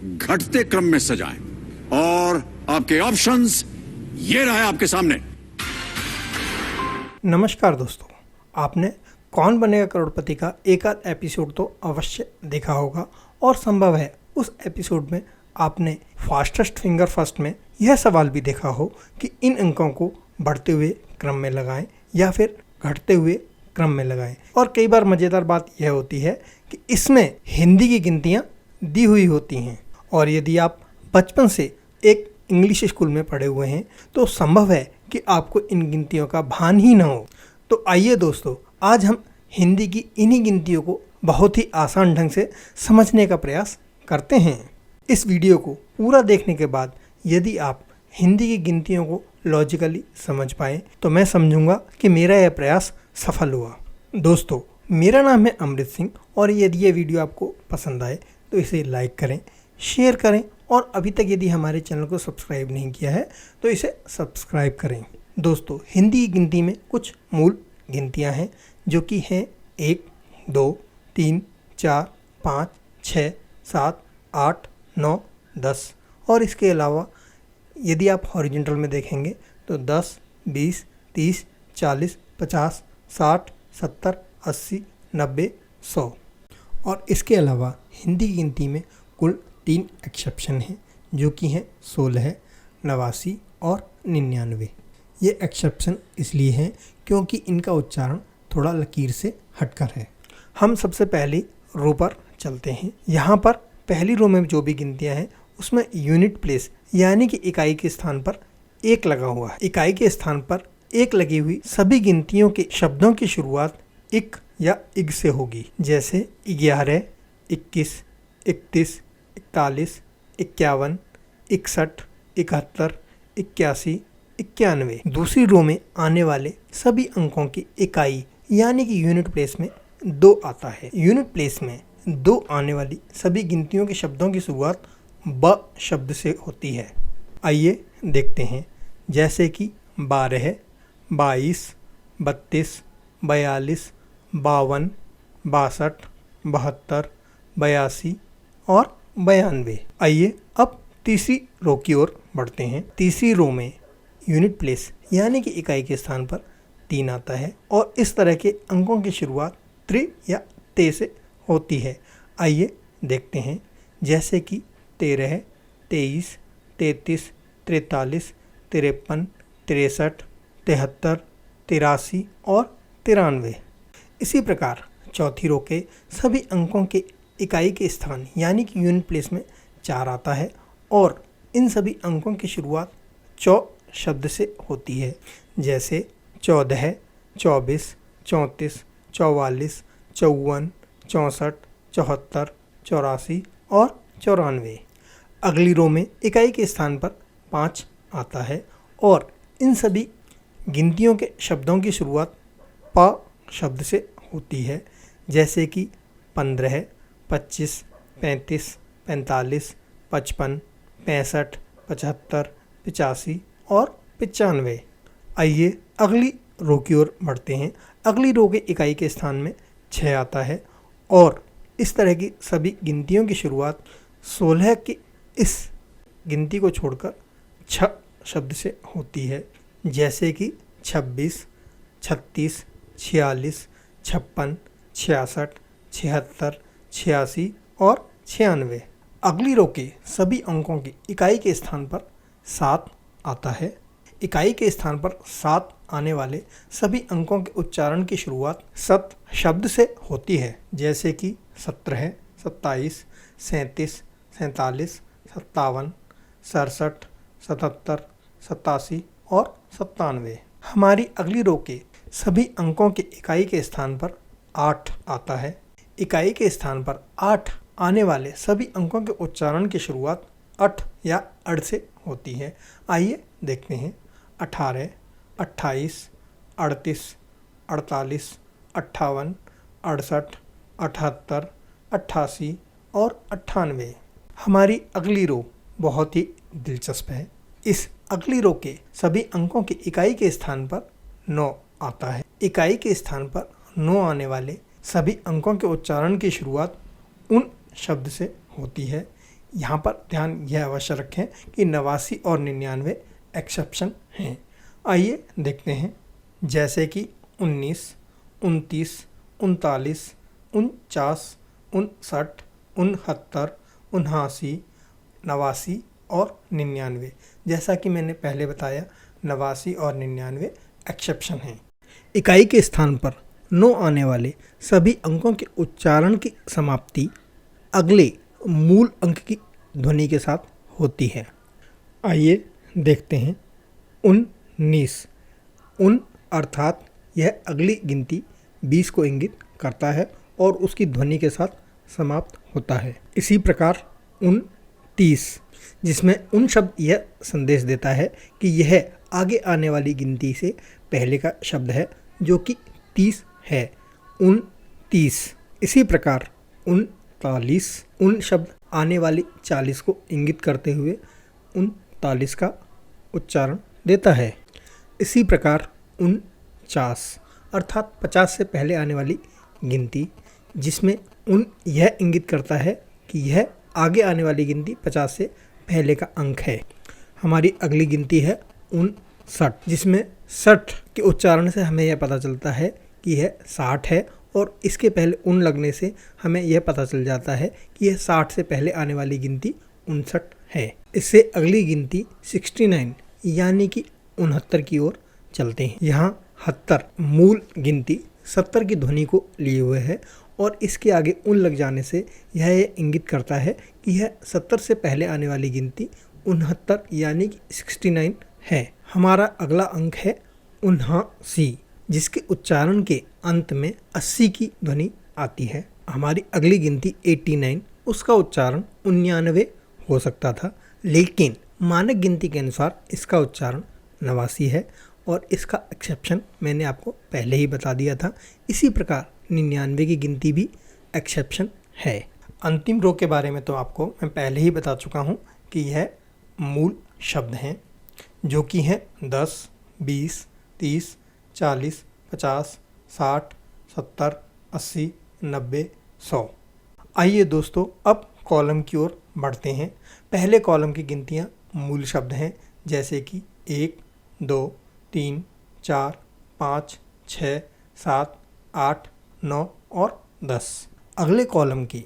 घटते क्रम में सजाएं और आपके ऑप्शंस ये रहे आपके सामने। नमस्कार दोस्तों, आपने कौन बनेगा करोड़पति का एक आध एपिसोड तो अवश्य देखा होगा और संभव है उस एपिसोड में आपने फास्टेस्ट फिंगर फर्स्ट में यह सवाल भी देखा हो कि इन अंकों को बढ़ते हुए क्रम में लगाएं या फिर घटते हुए क्रम में लगाएं। और कई बार मज़ेदार बात यह होती है कि इसमें हिंदी की गिनतियां दी हुई होती हैं और यदि आप बचपन से एक इंग्लिश स्कूल में पढ़े हुए हैं तो संभव है कि आपको इन गिनतियों का भान ही न हो। तो आइए दोस्तों, आज हम हिंदी की इन्हीं गिनतियों को बहुत ही आसान ढंग से समझने का प्रयास करते हैं। इस वीडियो को पूरा देखने के बाद यदि आप हिंदी की गिनतियों को लॉजिकली समझ पाएँ तो मैं समझूंगा कि मेरा यह प्रयास सफल हुआ। दोस्तों, मेरा नाम है अमृत सिंह और यदि ये वीडियो आपको पसंद आए तो इसे लाइक करें, शेयर करें और अभी तक यदि हमारे चैनल को सब्सक्राइब नहीं किया है तो इसे सब्सक्राइब करें। दोस्तों, हिंदी की गिनती में कुछ मूल गिनतियां हैं जो कि हैं 1, 2, 3, 4, 5, 6, 7, 8, 9, 10 और इसके अलावा यदि आप हॉरिजॉन्टल में देखेंगे तो 10, 20, 30, 40, 50, 60, 70, 80, 90, 100 और इसके अलावा हिंदी की गिनती में कुल 3 एक्सेप्शन हैं जो कि हैं 16, 89 और 99। ये एक्सेप्शन इसलिए हैं क्योंकि इनका उच्चारण थोड़ा लकीर से हटकर है। हम सबसे पहले रो पर चलते हैं। यहाँ पर पहली रो में जो भी गिनतियाँ हैं उसमें यूनिट प्लेस यानी कि इकाई के स्थान पर 1 लगा हुआ है। इकाई के स्थान पर 1 लगी हुई सभी गिनतियों के शब्दों की शुरुआत इक या इग से होगी, जैसे 11, 21, 31, 41, 51, 61, 71, 81, 91। दूसरी रो में आने वाले सभी अंकों की इकाई यानी कि यूनिट प्लेस में 2 आता है। यूनिट प्लेस में 2 आने वाली सभी गिनतियों के शब्दों की शुरुआत ब शब्द से होती है। आइए देखते हैं, जैसे कि 12, 22, 32, 42, 52, 62, 72, 82 और 92। आइए अब तीसरी रो की ओर बढ़ते हैं। तीसरी रो में यूनिट प्लेस यानी कि इकाई के स्थान पर 3 आता है और इस तरह के अंकों की शुरुआत त्रि या ते से होती है। आइए देखते हैं, जैसे कि 13, 23, 33, 43, 53, 63, 73, 83 और 93। इसी प्रकार चौथी रो के सभी अंकों के इकाई के स्थान यानी कि यूनिट प्लेस में 4 आता है और इन सभी अंकों की शुरुआत चौ शब्द से होती है, जैसे 14, 24, 34, 44, 54, 64, 74, 84 और 94। अगली रो में इकाई के स्थान पर 5 आता है और इन सभी गिनतियों के शब्दों की शुरुआत प शब्द से होती है, जैसे कि 15, 25, 35, 45, 55, 65, 75, 85 और 95। आइए अगली रो की ओर बढ़ते हैं। अगली रो के इकाई के स्थान में 6 आता है और इस तरह की सभी गिनतियों की शुरुआत 16 की इस गिनती को छोड़कर 6 शब्द से होती है, जैसे कि 26, 36, 46, 56, 66, 76, 86 और 96। अगली रो के सभी अंकों की इकाई के स्थान पर 7 आता है। इकाई के स्थान पर 7 आने वाले सभी अंकों के उच्चारण की शुरुआत सत शब्द से होती है, जैसे कि 17, 27, 37, 47, 57, 67, 77, 87 और 97। हमारी अगली रो के सभी अंकों के इकाई के स्थान पर 8 आता है। इकाई के स्थान पर 8 आने वाले सभी अंकों के उच्चारण की शुरुआत अठ या अड़ से होती है। आइए देखते हैं, 18, 28, 38, 48, 58, 68, 78, 88 और 98। हमारी अगली रो बहुत ही दिलचस्प है। इस अगली रो के सभी अंकों की इकाई के स्थान पर 9 आता है। इकाई के स्थान पर 9 आने वाले सभी अंकों के उच्चारण की शुरुआत उन शब्द से होती है। यहाँ पर ध्यान यह अवश्य रखें कि 89 और 99 एक्सेप्शन हैं। आइए देखते हैं, जैसे कि 19, 29, 39, 49, 59, 69, 79, 89 और 99। जैसा कि मैंने पहले बताया, 89 और 99 एक्सेप्शन हैं। इकाई के स्थान पर 9 आने वाले सभी अंकों के उच्चारण की समाप्ति अगले मूल अंक की ध्वनि के साथ होती है। आइए देखते हैं 19। उन अर्थात यह अगली गिनती 20 को इंगित करता है और उसकी ध्वनि के साथ समाप्त होता है। इसी प्रकार 29, जिसमें उन शब्द यह संदेश देता है कि यह आगे आने वाली गिनती से पहले का शब्द है, जो कि 30 है। 29। इसी प्रकार 39 उन शब्द आने वाली 40 को इंगित करते हुए 39 का उच्चारण देता है। इसी प्रकार 49 अर्थात 50 से पहले आने वाली गिनती, जिसमें यह इंगित करता है कि यह आगे आने वाली गिनती 50 से पहले का अंक है। हमारी अगली गिनती है 59, जिसमें 60 के उच्चारण से हमें यह पता चलता है कि यह 60 है और इसके पहले उन लगने से हमें यह पता चल जाता है कि यह 60 से पहले आने वाली गिनती 59 है। इससे अगली गिनती 69 यानी कि 69 की ओर चलते हैं। यहाँ 70 मूल गिनती 70 की ध्वनि को लिए हुए है और इसके आगे उन लग जाने से यह इंगित करता है कि यह 70 से पहले आने वाली गिनती 69 यानी कि 69 है। हमारा अगला अंक है 79, जिसके उच्चारण के अंत में 80 की ध्वनि आती है। हमारी अगली गिनती 89, उसका उच्चारण 99 हो सकता था, लेकिन मानक गिनती के अनुसार इसका उच्चारण 89 है और इसका एक्सेप्शन मैंने आपको पहले ही बता दिया था। इसी प्रकार 99 की गिनती भी एक्सेप्शन है। अंतिम रो के बारे में तो आपको मैं पहले ही बता चुका हूँ कि यह मूल शब्द हैं, जो कि हैं 10, 20, 30, 40, 50, 60, 70, 80, 90, 100। आइए दोस्तों, अब कॉलम की ओर बढ़ते हैं। पहले कॉलम की गिनतियाँ मूल शब्द हैं, जैसे कि 1, 2, 3, 4, 5, 6, 7, 8, 9 और 10। अगले कॉलम की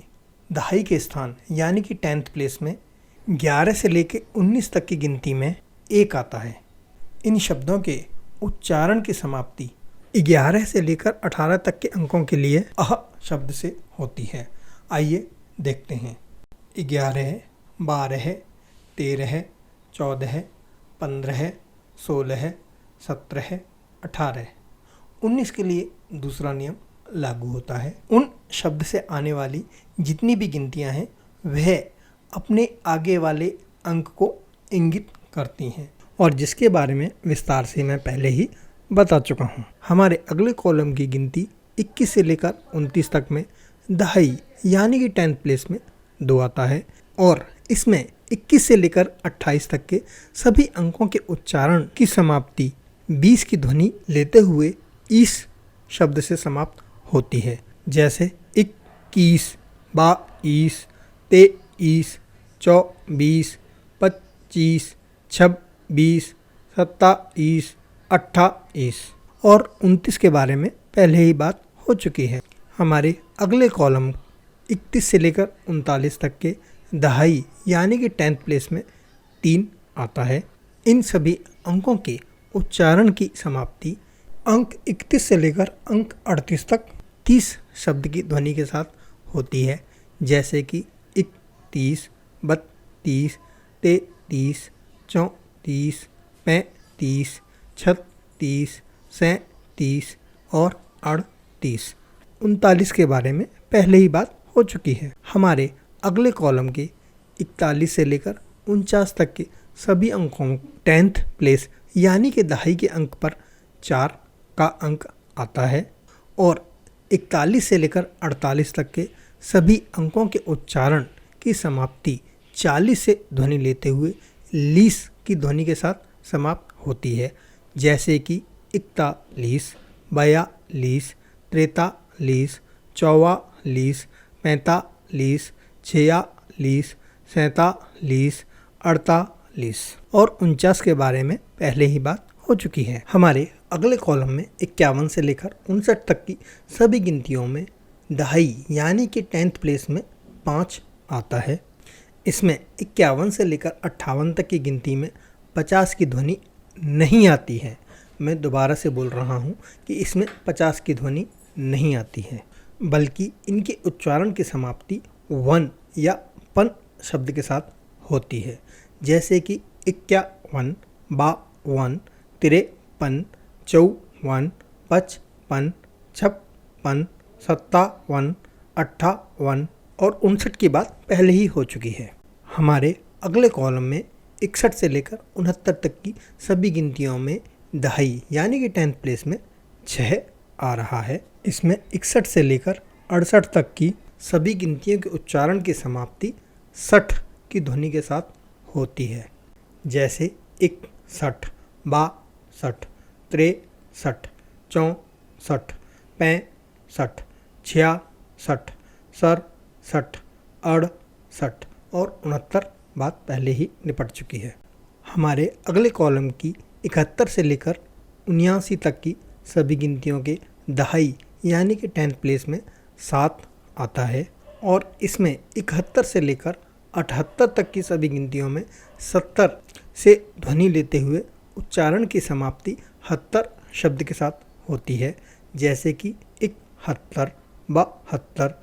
दहाई के स्थान यानी कि 10th प्लेस में 11 से लेकर 19 तक की गिनती में 1 आता है। इन शब्दों के उच्चारण की समाप्ति 11 से लेकर 18 तक के अंकों के लिए अह शब्द से होती है। आइए देखते हैं। 11, 12, 13, 14, 15, 16, 17, 18, 19 के लिए दूसरा नियम लागू होता है। उन शब्द से आने वाली जितनी भी गिनतियां हैं वह अपने आगे वाले अंक को इंगित करती हैं और जिसके बारे में विस्तार से मैं पहले ही बता चुका हूँ। हमारे अगले कॉलम की गिनती 21 से लेकर 29 तक में दहाई यानी कि 10th प्लेस में 2 आता है और इसमें 21 से लेकर 28 तक के सभी अंकों के उच्चारण की समाप्ति 20 की ध्वनि लेते हुए इस शब्द से समाप्त होती है, जैसे 21, 22, 23, 24, 25, 26, 27, 28 और 29 के बारे में पहले ही बात हो चुकी है। हमारे अगले कॉलम 31 से लेकर 39 तक के दहाई यानी कि 10th प्लेस में 3 आता है। इन सभी अंकों के उच्चारण की समाप्ति अंक 31 से लेकर अंक 38 तक 30 शब्द की ध्वनि के साथ होती है, जैसे कि 31, 32, 33, 34, 35, 36, 37 और 38। 39 के बारे में पहले ही बात हो चुकी है। हमारे अगले कॉलम के 41 से लेकर 49 तक के सभी अंकों 10th प्लेस यानी कि दहाई के अंक पर 4 का अंक आता है और 41 से लेकर 48 तक के सभी अंकों के उच्चारण की समाप्ति 40 से ध्वनि लेते हुए लीस की ध्वनि के साथ समाप्त होती है, जैसे कि 41, 42, 43, 44, 45, 46, 47, 48 और 49 के बारे में पहले ही बात हो चुकी है। हमारे अगले कॉलम में 51 से लेकर 59 तक की सभी गिनतियों में दहाई यानी कि 10th प्लेस में 5 आता है। इसमें 51 से लेकर 58 तक की गिनती में 50 की ध्वनि नहीं आती है। मैं दोबारा से बोल रहा हूँ कि इसमें 50 की ध्वनि नहीं आती है, बल्कि इनके उच्चारण की समाप्ति वन या पन शब्द के साथ होती है, जैसे कि 51, 52, 53, 54, 55, 56, 57, 58 और 59 की बात पहले ही हो चुकी है। हमारे अगले कॉलम में 61 से लेकर 69 तक की सभी गिनतियों में दहाई यानी कि 10th प्लेस में 6 आ रहा है। इसमें 61 से लेकर 68 तक की सभी गिनतियों के उच्चारण की समाप्ति 60 की ध्वनि के साथ होती है, जैसे 61, 62, 63, 64, 65, 66, 67, 68 और 69 बात पहले ही निपट चुकी है। हमारे अगले कॉलम की 71 से लेकर 79 तक की सभी गिनतियों के दहाई यानी कि 10th प्लेस में 7 आता है और इसमें 71 से लेकर 78 तक की सभी गिनतियों में 70 से ध्वनि लेते हुए उच्चारण की समाप्ति 70 शब्द के साथ होती है, जैसे कि 71, 72,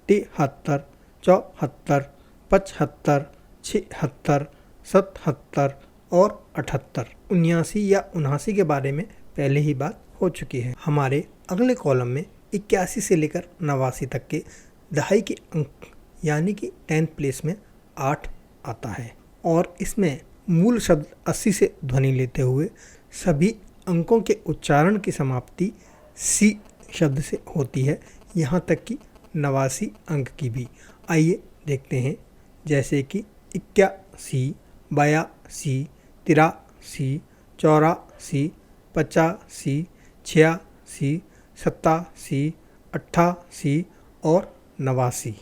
73, 74, 75, 76, 77 और 78। 79 या 79 के बारे में पहले ही बात हो चुकी है। हमारे अगले कॉलम में 81 से लेकर 89 तक के दहाई के अंक यानी कि 10th प्लेस में 8 आता है और इसमें मूल शब्द 80 से ध्वनि लेते हुए सभी अंकों के उच्चारण की समाप्ति सी शब्द से होती है, यहाँ तक कि 89 अंक की भी। आइए देखते हैं, जैसे कि 81, 82, 83, 84, 85, 86, 87, 88 और 89।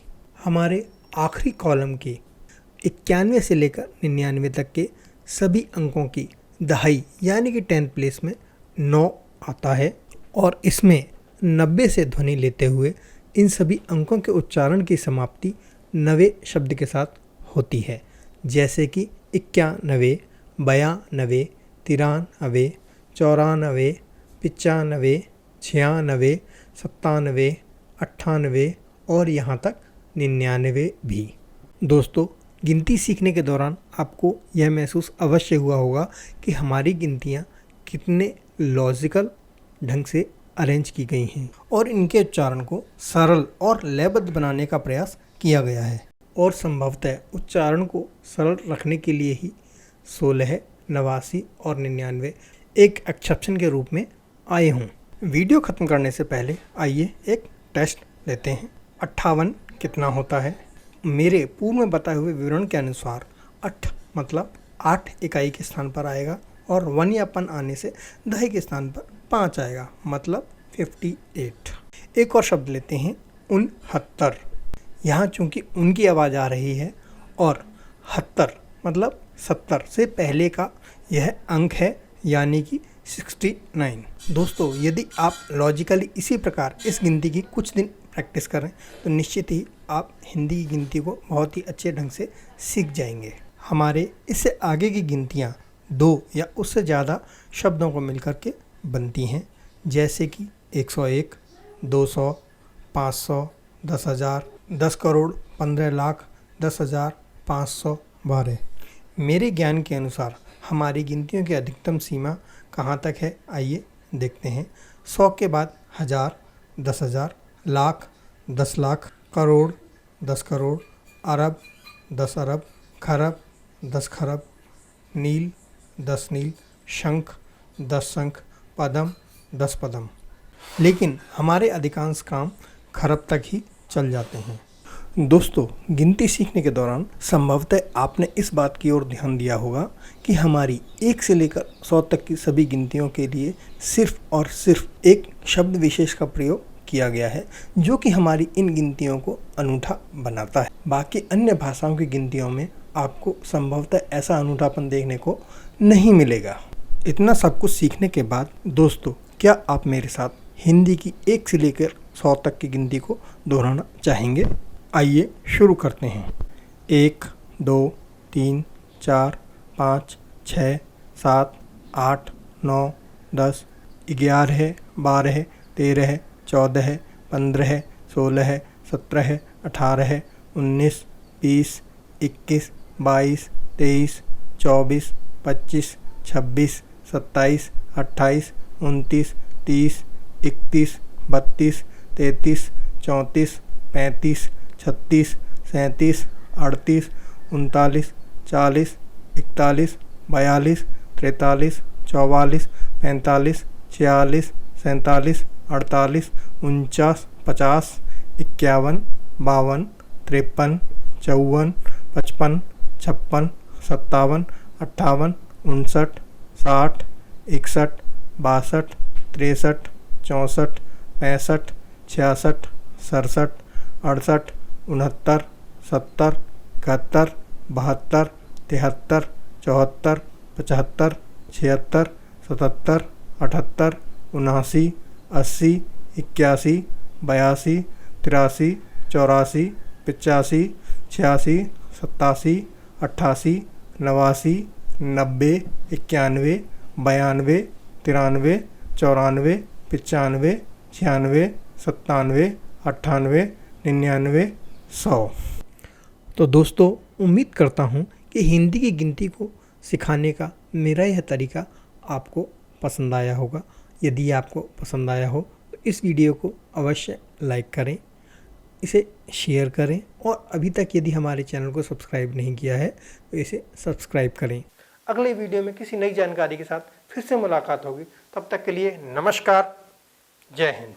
हमारे आखिरी कॉलम के 91 से लेकर 99 तक के सभी अंकों की दहाई यानी कि 10th प्लेस में 9 आता है और इसमें 90 से ध्वनि लेते हुए इन सभी अंकों के उच्चारण की समाप्ति 90 शब्द के साथ होती है, जैसे कि 91, 92, 93, 94, 95, 96, 97, 98 और यहाँ तक 99 भी। दोस्तों, गिनती सीखने के दौरान आपको यह महसूस अवश्य हुआ होगा कि हमारी गिनतियाँ कितने लॉजिकल ढंग से अरेंज की गई हैं और इनके उच्चारण को सरल और लयबद्ध बनाने का प्रयास किया गया है और संभवतः उच्चारण को सरल रखने के लिए ही 16, 89 और 99 एक एक्सेप्शन के रूप में आए हों। वीडियो ख़त्म करने से पहले आइए एक टेस्ट लेते हैं। 58 कितना होता है? मेरे पूर्व में बताए हुए विवरण के अनुसार 8 मतलब 8 इकाई के स्थान पर आएगा और 1 या पन आने से दहाई के स्थान पर 5 आएगा, मतलब 58। एक और शब्द लेते हैं 69। यहाँ चूँकि उनकी आवाज़ आ रही है और 70 मतलब 70 से पहले का यह अंक है, यानी कि 69। दोस्तों, यदि आप लॉजिकली इसी प्रकार इस गिनती की कुछ दिन प्रैक्टिस करें तो निश्चित ही आप हिंदी की गिनती को बहुत ही अच्छे ढंग से सीख जाएंगे। हमारे इससे आगे की गिनतियाँ 2 या उससे ज़्यादा शब्दों को मिलकर के बनती हैं, जैसे कि 101, 200, 500, 10,000, 10 करोड़, 15 लाख, 10,000, 500, 12। मेरे ज्ञान के अनुसार हमारी गिनतियों की अधिकतम सीमा कहाँ तक है, आइए देखते हैं। 100 के बाद 1000, 10,000, लाख, 10 लाख, करोड़, 10 करोड़, अरब, 10 अरब, खरब, 10 खरब, नील, 10 नील, शंख, 10 शंख, पदम, 10 पदम। लेकिन हमारे अधिकांश काम खरब तक ही चल जाते हैं। दोस्तों, गिनती सीखने के दौरान संभवतः आपने इस बात की ओर ध्यान दिया होगा कि हमारी 1 से लेकर 100 तक की सभी गिनतियों के लिए सिर्फ और सिर्फ एक शब्द विशेष का प्रयोग किया गया है, जो कि हमारी इन गिनतियों को अनूठा बनाता है। बाकी अन्य भाषाओं की गिनतियों में आपको संभवतः ऐसा अनूठापन देखने को नहीं मिलेगा। इतना सब कुछ सीखने के बाद दोस्तों, क्या आप मेरे साथ हिंदी की 1 से लेकर 100 तक की गिनती को दोहराना चाहेंगे? आइए शुरू करते हैं। 1, 2, 3, 4, 5, 6, 7, 8, 9, 10, 11, 12, 13, 14, 15, 16, 17, 18, 19, 20, 21, 22, 23, 24, 25, 26, 27, 28, 29, 30, 31, 32, 33, 34, 35, 36, 37, 38, 39, 40, 41, 42, 43, 44, 45, 46, 47, 48, 49, 50, 51, 52, 53, 54, 55, 56, 57, 58, 59, 60, 61, 62, 63, 64, 65, 66, 67, 68, 69, 70, 71, 72, 73, 74, 75, 76, 77, 78, 79, 80, 81, 82, 83, 84, 85, 86, 87, 88, 89, 90, 91, 92, 93, 94, 95, 96, 97, 98, 99, 100। तो दोस्तों, उम्मीद करता हूँ कि हिंदी की गिनती को सिखाने का मेरा यह तरीका आपको पसंद आया होगा। यदि आपको पसंद आया हो तो इस वीडियो को अवश्य लाइक करें, इसे शेयर करें और अभी तक यदि हमारे चैनल को सब्सक्राइब नहीं किया है तो इसे सब्सक्राइब करें। अगले वीडियो में किसी नई जानकारी के साथ फिर से मुलाकात होगी। तब तक के लिए नमस्कार, जय हिंद।